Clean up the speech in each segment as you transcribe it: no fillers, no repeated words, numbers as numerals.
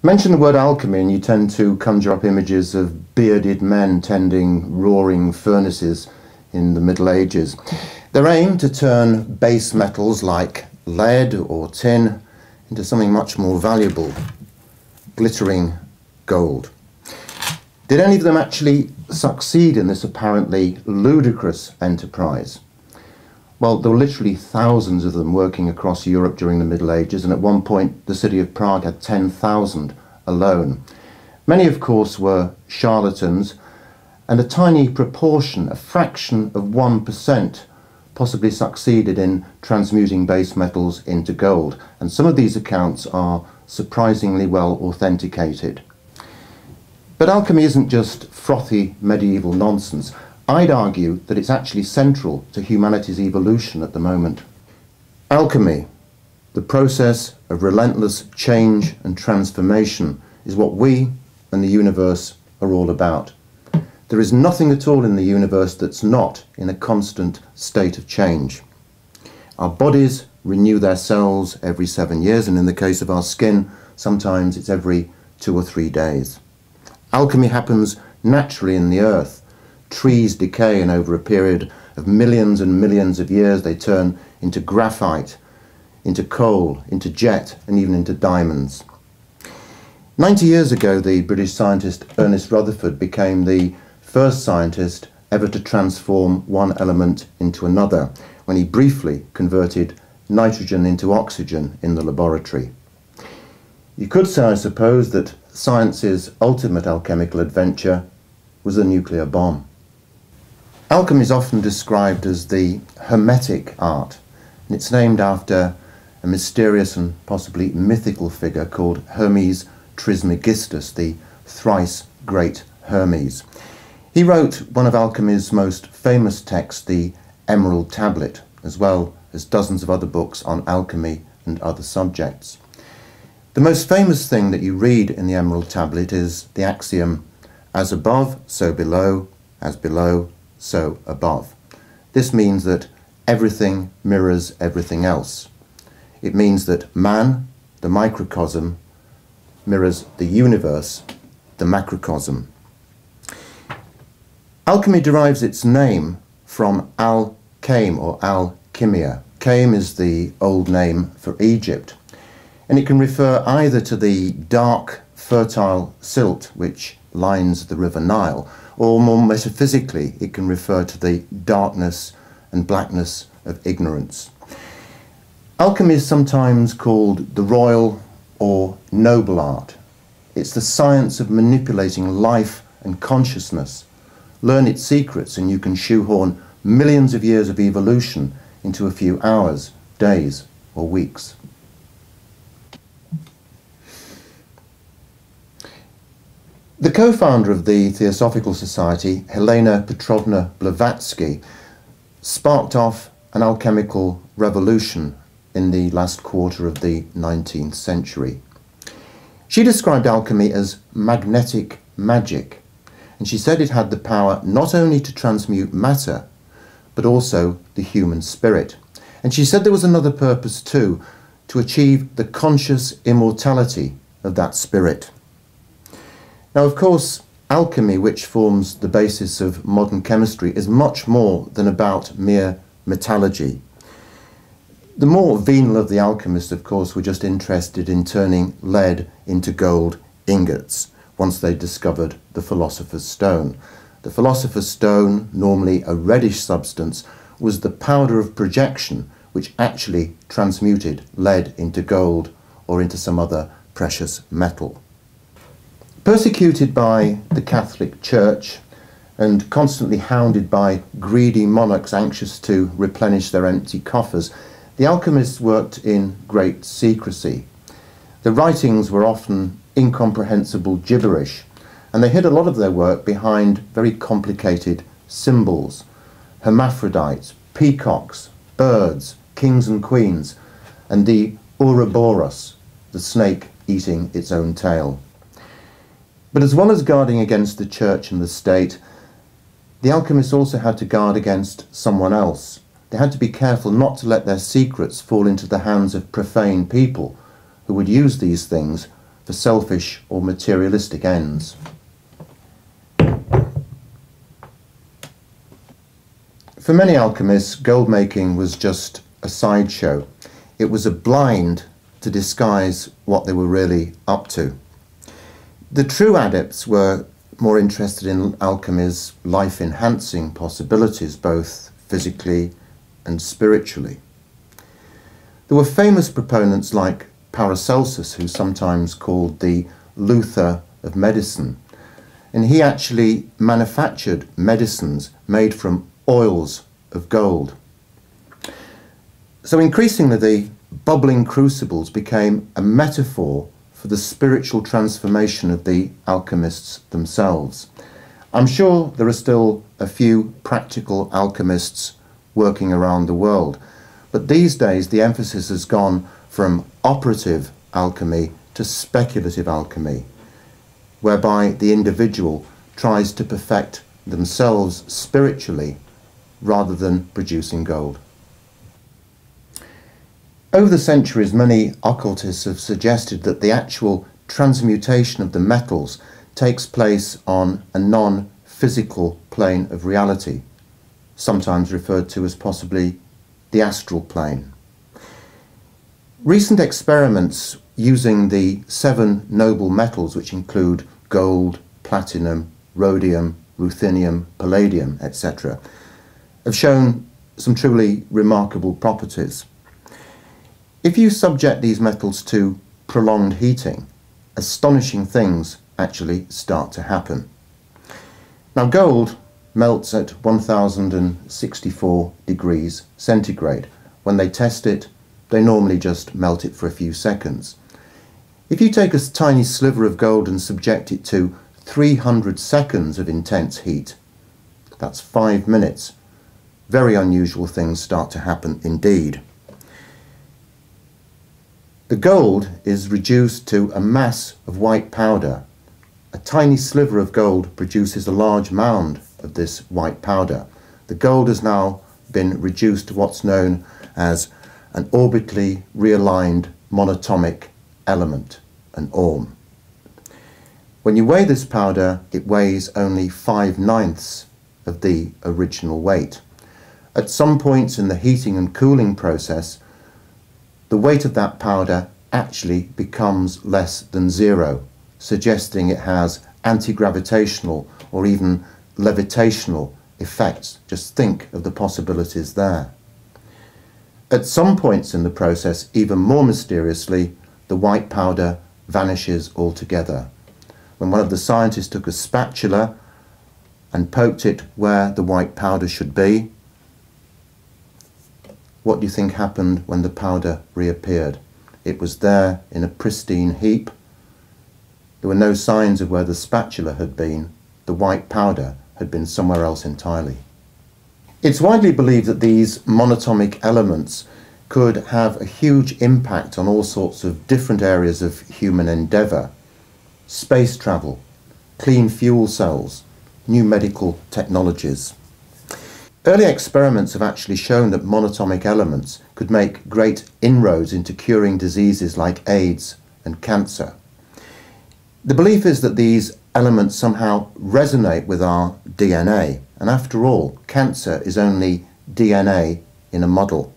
Mention the word alchemy and you tend to conjure up images of bearded men tending roaring furnaces in the Middle Ages. Their aim to turn base metals like lead or tin into something much more valuable, glittering gold. Did any of them actually succeed in this apparently ludicrous enterprise? Well, there were literally thousands of them working across Europe during the Middle Ages, and at one point the city of Prague had 10,000 alone. Many, of course, were charlatans, and a tiny proportion, a fraction of 1%, possibly succeeded in transmuting base metals into gold, and some of these accounts are surprisingly well authenticated. But alchemy isn't just frothy medieval nonsense. I'd argue that it's actually central to humanity's evolution at the moment. Alchemy, the process of relentless change and transformation, is what we and the universe are all about. There is nothing at all in the universe that's not in a constant state of change. Our bodies renew their cells every 7 years, and in the case of our skin, sometimes it's every 2 or 3 days. Alchemy happens naturally in the earth. Trees decay, and over a period of millions and millions of years they turn into graphite, into coal, into jet, and even into diamonds. 90 years ago, the British scientist Ernest Rutherford became the first scientist ever to transform one element into another, when he briefly converted nitrogen into oxygen in the laboratory. You could say, I suppose, that science's ultimate alchemical adventure was the nuclear bomb. Alchemy is often described as the Hermetic art, and it's named after a mysterious and possibly mythical figure called Hermes Trismegistus, the thrice great Hermes. He wrote one of alchemy's most famous texts, the Emerald Tablet, as well as dozens of other books on alchemy and other subjects. The most famous thing that you read in the Emerald Tablet is the axiom, as above, so below, as below, so above. This means that everything mirrors everything else. It means that man, the microcosm, mirrors the universe, the macrocosm. Alchemy derives its name from al-Khaim or alchemia. Khaim is the old name for Egypt, and it can refer either to the dark, fertile silt which lines the River Nile, or more metaphysically, it can refer to the darkness and blackness of ignorance. Alchemy is sometimes called the royal or noble art. It's the science of manipulating life and consciousness. Learn its secrets and you can shoehorn millions of years of evolution into a few hours, days, or weeks. The co-founder of the Theosophical Society, Helena Petrovna Blavatsky, sparked off an alchemical revolution in the last quarter of the 19th century. She described alchemy as magnetic magic, and she said it had the power not only to transmute matter, but also the human spirit. And she said there was another purpose too, to achieve the conscious immortality of that spirit. Now, of course, alchemy, which forms the basis of modern chemistry, is much more than about mere metallurgy. The more venal of the alchemists, of course, were just interested in turning lead into gold ingots once they discovered the philosopher's stone. The philosopher's stone, normally a reddish substance, was the powder of projection which actually transmuted lead into gold or into some other precious metal. Persecuted by the Catholic Church and constantly hounded by greedy monarchs anxious to replenish their empty coffers, the alchemists worked in great secrecy. The writings were often incomprehensible gibberish, and they hid a lot of their work behind very complicated symbols: hermaphrodites, peacocks, birds, kings and queens, and the Ouroboros, the snake eating its own tail. But as well as guarding against the church and the state, the alchemists also had to guard against someone else. They had to be careful not to let their secrets fall into the hands of profane people who would use these things for selfish or materialistic ends. For many alchemists, gold making was just a sideshow. It was a blind to disguise what they were really up to. The true adepts were more interested in alchemy's life-enhancing possibilities, both physically and spiritually. There were famous proponents like Paracelsus, who's sometimes called the Luther of medicine, and he actually manufactured medicines made from oils of gold. So increasingly the bubbling crucibles became a metaphor for the spiritual transformation of the alchemists themselves. I'm sure there are still a few practical alchemists working around the world, but these days the emphasis has gone from operative alchemy to speculative alchemy, whereby the individual tries to perfect themselves spiritually rather than producing gold. Over the centuries, many occultists have suggested that the actual transmutation of the metals takes place on a non-physical plane of reality, sometimes referred to as possibly the astral plane. Recent experiments using the 7 noble metals, which include gold, platinum, rhodium, ruthenium, palladium, etc., have shown some truly remarkable properties. If you subject these metals to prolonged heating, astonishing things actually start to happen. Now, gold melts at 1064 degrees centigrade. When they test it, they normally just melt it for a few seconds. If you take a tiny sliver of gold and subject it to 300 seconds of intense heat, that's 5 minutes, very unusual things start to happen indeed. The gold is reduced to a mass of white powder. A tiny sliver of gold produces a large mound of this white powder. The gold has now been reduced to what's known as an orbitally realigned monatomic element, an orm. When you weigh this powder, it weighs only 5/9 of the original weight. At some points in the heating and cooling process, the weight of that powder actually becomes less than 0, suggesting it has anti-gravitational or even levitational effects. Just think of the possibilities there. At some points in the process, even more mysteriously, the white powder vanishes altogether. When one of the scientists took a spatula and poked it where the white powder should be, what do you think happened when the powder reappeared? It was there in a pristine heap. There were no signs of where the spatula had been. The white powder had been somewhere else entirely. It's widely believed that these monatomic elements could have a huge impact on all sorts of different areas of human endeavour: space travel, clean fuel cells, new medical technologies. Early experiments have actually shown that monatomic elements could make great inroads into curing diseases like AIDS and cancer. The belief is that these elements somehow resonate with our DNA, and after all, cancer is only DNA in a model.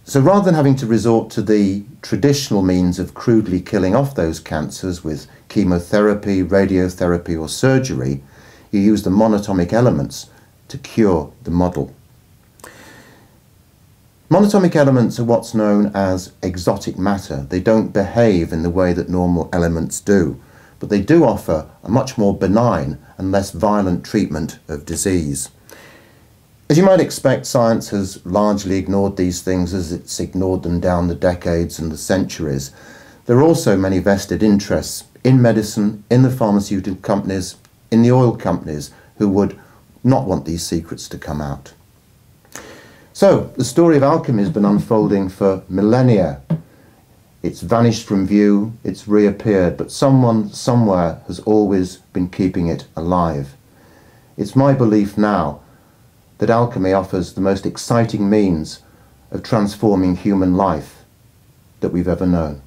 So rather than having to resort to the traditional means of crudely killing off those cancers with chemotherapy, radiotherapy or surgery, you use the monatomic elements to cure the model. Monatomic elements are what's known as exotic matter. They don't behave in the way that normal elements do, but they do offer a much more benign and less violent treatment of disease. As you might expect, science has largely ignored these things as it's ignored them down the decades and the centuries. There are also many vested interests in medicine, in the pharmaceutical companies, in the oil companies, who would not want these secrets to come out. So, the story of alchemy has been unfolding for millennia. It's vanished from view, it's reappeared, but someone somewhere has always been keeping it alive. It's my belief now that alchemy offers the most exciting means of transforming human life that we've ever known.